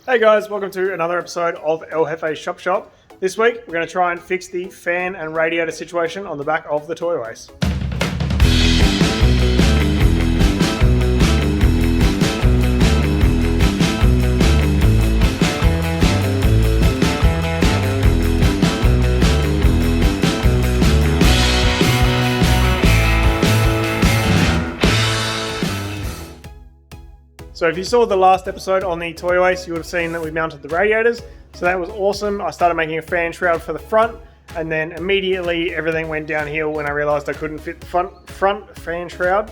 Hey guys, welcome to another episode of El Jefe's Shop. This week we're going to try and fix the fan and radiator situation on the back of the Toyoace. So if you saw the last episode on the Toyoace, you would have seen that we mounted the radiators. So that was awesome. I started making a fan shroud for the front, and then immediately everything went downhill when I realized I couldn't fit the front fan shroud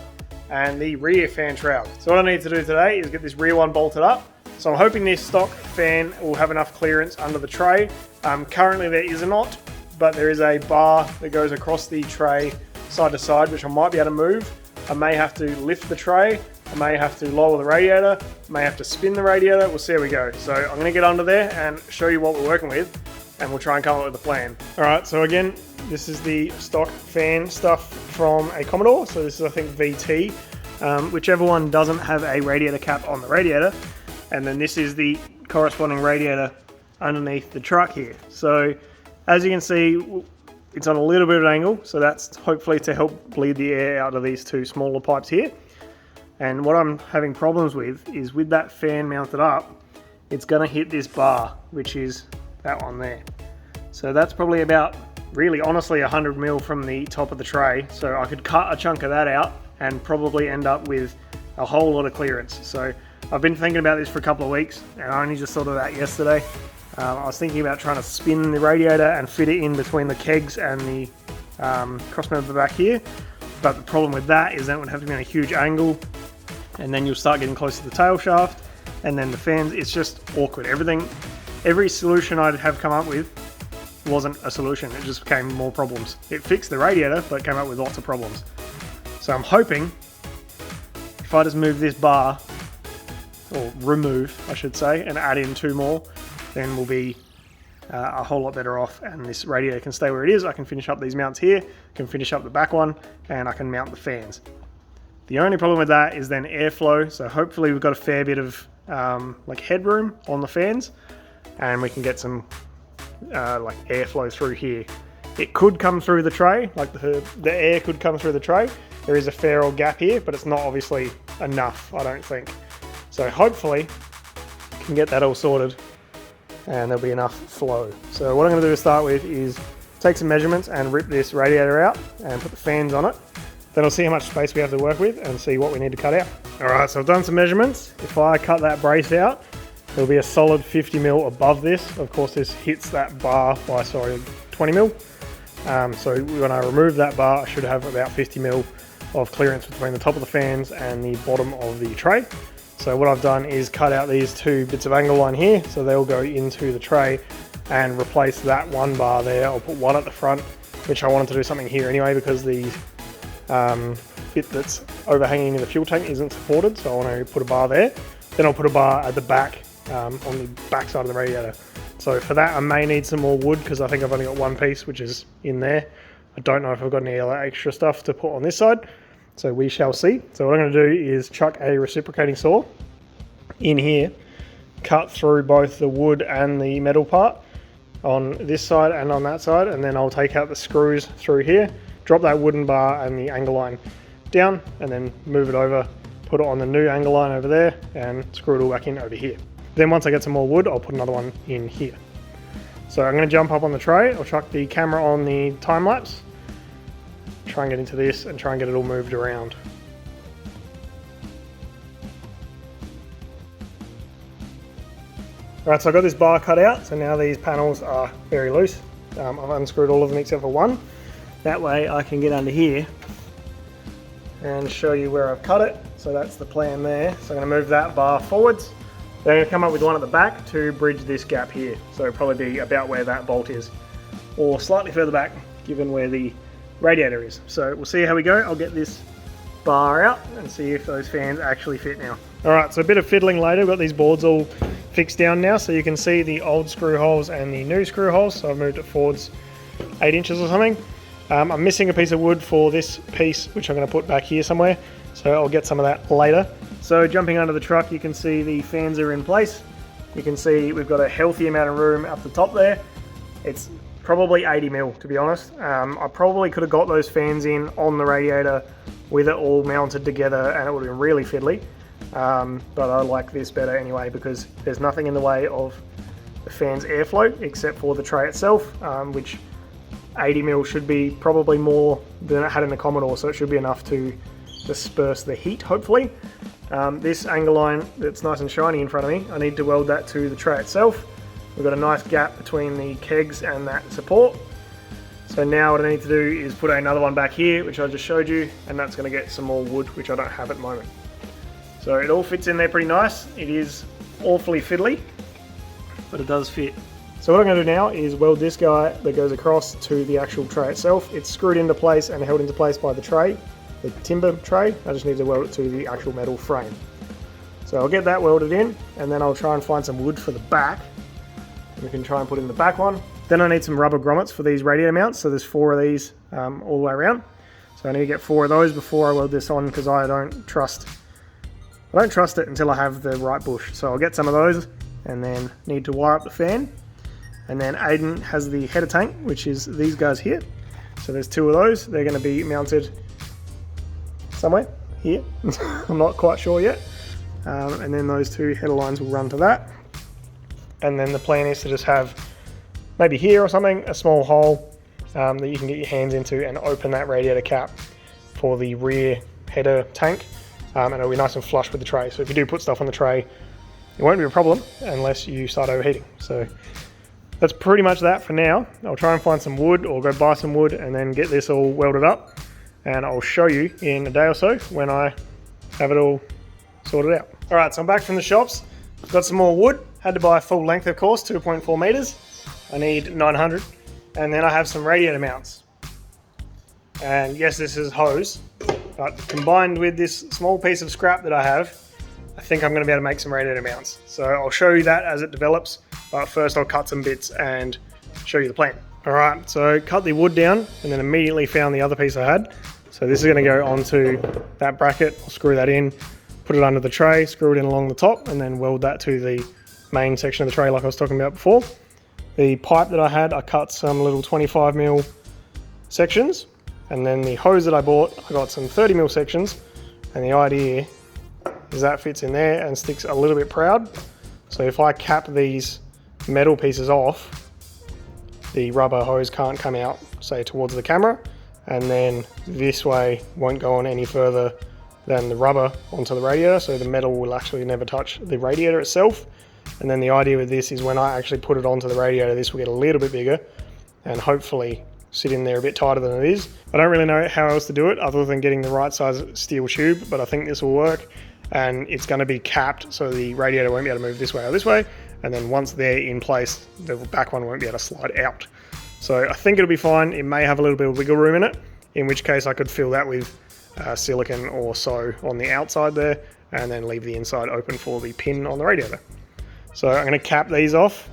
and the rear fan shroud. So what I need to do today is get this rear one bolted up. So I'm hoping this stock fan will have enough clearance under the tray. Currently there is not, but there is a bar that goes across the tray side to side, which I might be able to move. I may have to lift the tray, I may have to lower the radiator, I may have to spin the radiator, we'll see how we go. So I'm going to get under there and show you what we're working with, and we'll try and come up with a plan. Alright, so again, this is the stock fan stuff from a Commodore, so this is I think VT, whichever one doesn't have a radiator cap on the radiator, and then this is the corresponding radiator underneath the truck here. So as you can see, it's on a little bit of an angle, so that's hopefully to help bleed the air out of these two smaller pipes here. And what I'm having problems with is with that fan mounted up, it's going to hit this bar, which is that one there. So that's probably about, really honestly, 100 mil from the top of the tray. So I could cut a chunk of that out and probably end up with a whole lot of clearance. So I've been thinking about this for a couple of weeks, and I only just thought of that yesterday. I was thinking about trying to spin the radiator and fit it in between the kegs and the crossmember back here. But the problem with that is that it would have to be on a huge angle, and then you'll start getting close to the tail shaft, and then the fans, it's just awkward. Every solution I'd have come up with wasn't a solution, it just became more problems. It fixed the radiator, but came up with lots of problems. So I'm hoping, if I just move this bar, or remove, I should say, and add in two more, then we'll be a whole lot better off, and this radiator can stay where it is. I can finish up these mounts here, can finish up the back one, and I can mount the fans. The only problem with that is then airflow, so hopefully we've got a fair bit of like headroom on the fans, and we can get some like airflow through here. It could come through the tray, like the air could come through the tray. There is a fair old gap here, but it's not obviously enough, I don't think. So hopefully we can get that all sorted, and there'll be enough flow. So what I'm going to do to start with is take some measurements and rip this radiator out and put the fans on it. Then I'll see how much space we have to work with and see what we need to cut out. Alright, so I've done some measurements. If I cut that brace out, there'll be a solid 50 mil above this. Of course this hits that bar by, 20 mil. So when I remove that bar, I should have about 50 mil of clearance between the top of the fans and the bottom of the tray. So what I've done is cut out these two bits of angle line here, so they'll go into the tray, and replace that one bar there. I'll put one at the front, which I wanted to do something here anyway because the bit that's overhanging in the fuel tank isn't supported, so I want to put a bar there. Then I'll put a bar at the back, on the back side of the radiator. So for that I may need some more wood because I think I've only got one piece, which is in there. I don't know if I've got any other extra stuff to put on this side. So we shall see. So what I'm going to do is chuck a reciprocating saw in here, cut through both the wood and the metal part on this side and on that side, and then I'll take out the screws through here, drop that wooden bar and the angle line down, and then move it over, put it on the new angle line over there, and screw it all back in over here. Then once I get some more wood, I'll put another one in here. So I'm going to jump up on the tray, I'll chuck the camera on the time lapse, try and get into this and try and get it all moved around. Alright, so I got this bar cut out, so now these panels are very loose. I've unscrewed all of them except for one. That way I can get under here and show you where I've cut it. So that's the plan there. So I'm going to move that bar forwards. Then I'm going to come up with one at the back to bridge this gap here. So it'll probably be about where that bolt is, or slightly further back given where the radiator is. So we'll see how we go. I'll get this bar out and see if those fans actually fit now. Alright, so a bit of fiddling later. We've got these boards all fixed down now, so you can see the old screw holes and the new screw holes. So I've moved it forwards 8 inches or something. I'm missing a piece of wood for this piece, which I'm going to put back here somewhere, so I'll get some of that later. So jumping under the truck, you can see the fans are in place. You can see we've got a healthy amount of room up the top there. It's probably 80 mil, to be honest. I probably could have got those fans in on the radiator with it all mounted together and it would have been really fiddly. But I like this better anyway because there's nothing in the way of the fan's airflow except for the tray itself, which 80 mil should be probably more than it had in the Commodore, so it should be enough to disperse the heat, hopefully. This angle line that's nice and shiny in front of me, I need to weld that to the tray itself. We've got a nice gap between the kegs and that support. So now what I need to do is put another one back here, which I just showed you, and that's going to get some more wood, which I don't have at the moment. So it all fits in there pretty nice. It is awfully fiddly, but it does fit. So what I'm going to do now is weld this guy that goes across to the actual tray itself. It's screwed into place and held into place by the tray, the timber tray. I just need to weld it to the actual metal frame. So I'll get that welded in, and then I'll try and find some wood for the back. We can try and put in the back one. Then I need some rubber grommets for these radiator mounts. So there's 4 of these all the way around. So I need to get 4 of those before I weld this on because I don't trust it until I have the right bush. So I'll get some of those and then need to wire up the fan. And then Aiden has the header tank, which is these guys here. So there's 2 of those. They're going to be mounted somewhere here. I'm not quite sure yet. And then those 2 header lines will run to that. And then the plan is to just have maybe here or something, a small hole that you can get your hands into and open that radiator cap for the rear header tank. And it'll be nice and flush with the tray. So if you do put stuff on the tray, it won't be a problem unless you start overheating. So that's pretty much that for now. I'll try and find some wood or go buy some wood and then get this all welded up. And I'll show you in a day or so when I have it all sorted out. All right, so I'm back from the shops. I've got some more wood. Had to buy a full length, of course, 2.4 meters. I need 900. And then I have some radiator mounts. And yes, this is hose, but combined with this small piece of scrap that I have, I think I'm going to be able to make some radiator mounts. So I'll show you that as it develops, but first I'll cut some bits and show you the plan. All right, so cut the wood down and then immediately found the other piece I had. So this is going to go onto that bracket. I'll screw that in, put it under the tray, screw it in along the top, and then weld that to the main section of the tray like I was talking about before. The pipe that I had, I cut some little 25mm sections, and then the hose that I bought, I got some 30mm sections, and the idea is that fits in there and sticks a little bit proud. So if I cap these metal pieces off, the rubber hose can't come out, say, towards the camera, and then this way won't go on any further than the rubber onto the radiator, so the metal will actually never touch the radiator itself. And then the idea with this is when I actually put it onto the radiator, this will get a little bit bigger and hopefully sit in there a bit tighter than it is. I don't really know how else to do it other than getting the right size steel tube, but I think this will work. And it's going to be capped so the radiator won't be able to move this way or this way. And then once they're in place, the back one won't be able to slide out. So I think it'll be fine. It may have a little bit of wiggle room in it, in which case I could fill that with silicone or so on the outside there and then leave the inside open for the pin on the radiator. So I'm going to cap these off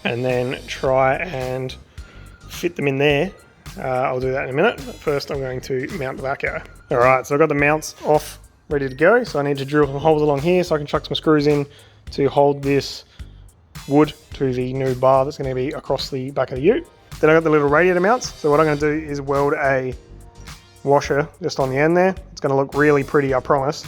and then try and fit them in there. I'll do that in a minute. First I'm going to mount the back guy. Alright, so I've got the mounts off, ready to go. So I need to drill some holes along here so I can chuck some screws in to hold this wood to the new bar that's going to be across the back of the ute. Then I've got the little radiator mounts. So what I'm going to do is weld a washer just on the end there. It's going to look really pretty, I promise.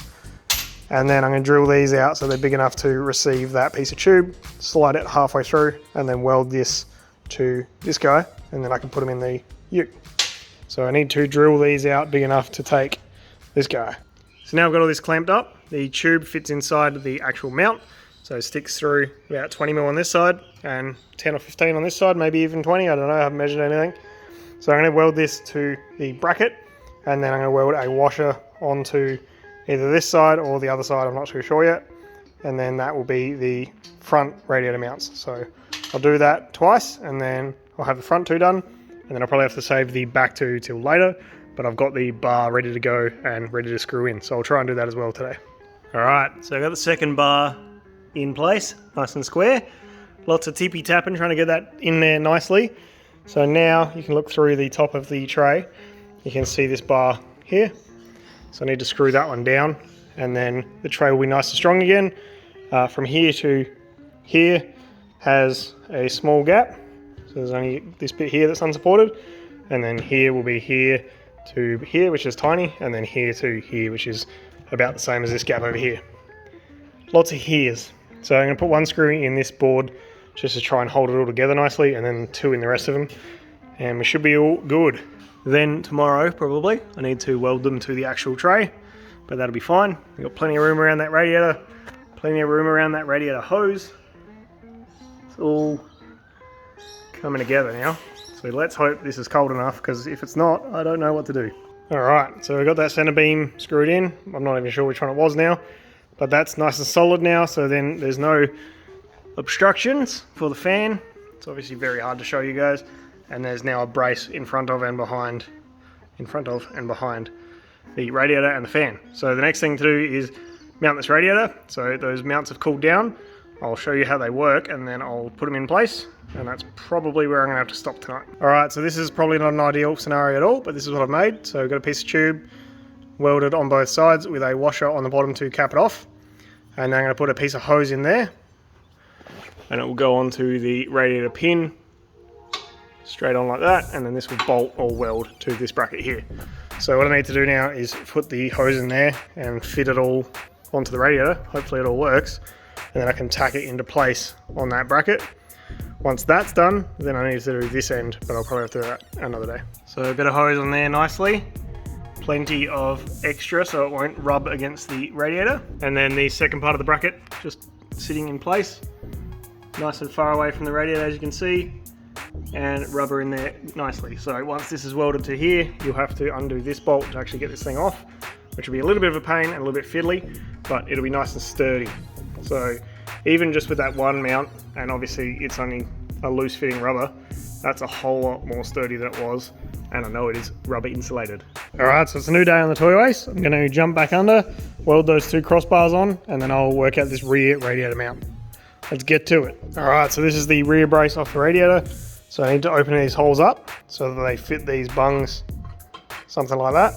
And then I'm going to drill these out so they're big enough to receive that piece of tube, slide it halfway through, and then weld this to this guy, and then I can put them in the ute. So I need to drill these out big enough to take this guy. So now I've got all this clamped up. The tube fits inside the actual mount, so it sticks through about 20mm on this side and 10 or 15 on this side, maybe even 20, I don't know, I haven't measured anything. So I'm going to weld this to the bracket, and then I'm going to weld a washer onto either this side or the other side, I'm not too sure yet. And then that will be the front radiator mounts. So I'll do that twice and then I'll have the front 2 done. And then I'll probably have to save the back 2 till later, but I've got the bar ready to go and ready to screw in. So I'll try and do that as well today. All right, so I've got the second bar in place, nice and square. Lots of tippy tapping, trying to get that in there nicely. So now you can look through the top of the tray. You can see this bar here. So I need to screw that one down and then the tray will be nice and strong again. From here to here has a small gap. So there's only this bit here that's unsupported. And then here will be here to here, which is tiny. And then here to here, which is about the same as this gap over here. Lots of heres. So I'm going to put one screw in this board just to try and hold it all together nicely, and then 2 in the rest of them. And we should be all good. Then tomorrow, probably, I need to weld them to the actual tray, but that'll be fine. We've got plenty of room around that radiator, plenty of room around that radiator hose. It's all coming together now. So let's hope this is cold enough, because if it's not, I don't know what to do. All right, so we've got that center beam screwed in. I'm not even sure which one it was now, but that's nice and solid now. So then there's no obstructions for the fan. It's obviously very hard to show you guys. And there's now a brace in front of and behind the radiator and the fan. So the next thing to do is mount this radiator. So those mounts have cooled down. I'll show you how they work, and then I'll put them in place. And that's probably where I'm gonna have to stop tonight. All right, so this is probably not an ideal scenario at all, but this is what I've made. So I've got a piece of tube welded on both sides with a washer on the bottom to cap it off. And then I'm gonna put a piece of hose in there, and it will go onto the radiator pin straight on like that, and then this will bolt or weld to this bracket here. So what I need to do now is put the hose in there and fit it all onto the radiator. Hopefully it all works, and then I can tack it into place on that bracket. Once that's done, then I need to do this end, but I'll probably have to do that another day. So a bit of hose on there nicely, plenty of extra so it won't rub against the radiator, and then the second part of the bracket just sitting in place, nice and far away from the radiator, as you can see, and rubber in there nicely. So once this is welded to here, you'll have to undo this bolt to actually get this thing off, which will be a little bit of a pain and a little bit fiddly, but it'll be nice and sturdy. So even just with that one mount, and obviously it's only a loose fitting rubber, that's a whole lot more sturdy than it was, and I know it is rubber insulated. All right, so it's a new day on the Toyoace. I'm gonna jump back under, weld those 2 crossbars on, and then I'll work out this rear radiator mount. Let's get to it. All right, so this is the rear brace off the radiator. So I need to open these holes up so that they fit these bungs, something like that.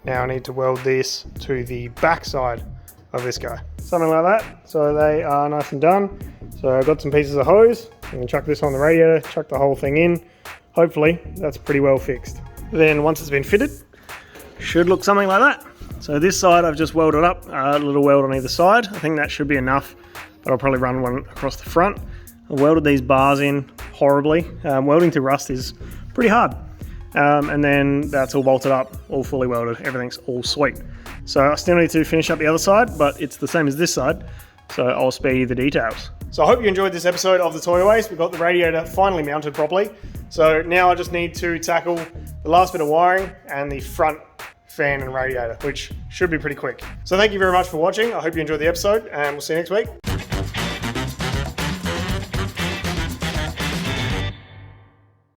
Now I need to weld this to the back side of this guy, something like that. So they are nice and done. So I've got some pieces of hose. I'm gonna chuck this on the radiator, chuck the whole thing in. Hopefully that's pretty well fixed. Then once it's been fitted, should look something like that. So this side I've just welded up, a little weld on either side. I think that should be enough, but I'll probably run one across the front. I welded these bars in horribly. Welding to rust is pretty hard. And then that's all bolted up, all fully welded, everything's all sweet. So I still need to finish up the other side, but it's the same as this side, so I'll spare you the details. So I hope you enjoyed this episode of the Toyoace. We've got the radiator finally mounted properly. So now I just need to tackle the last bit of wiring and the front fan and radiator, which should be pretty quick. So thank you very much for watching. I hope you enjoyed the episode, and we'll see you next week.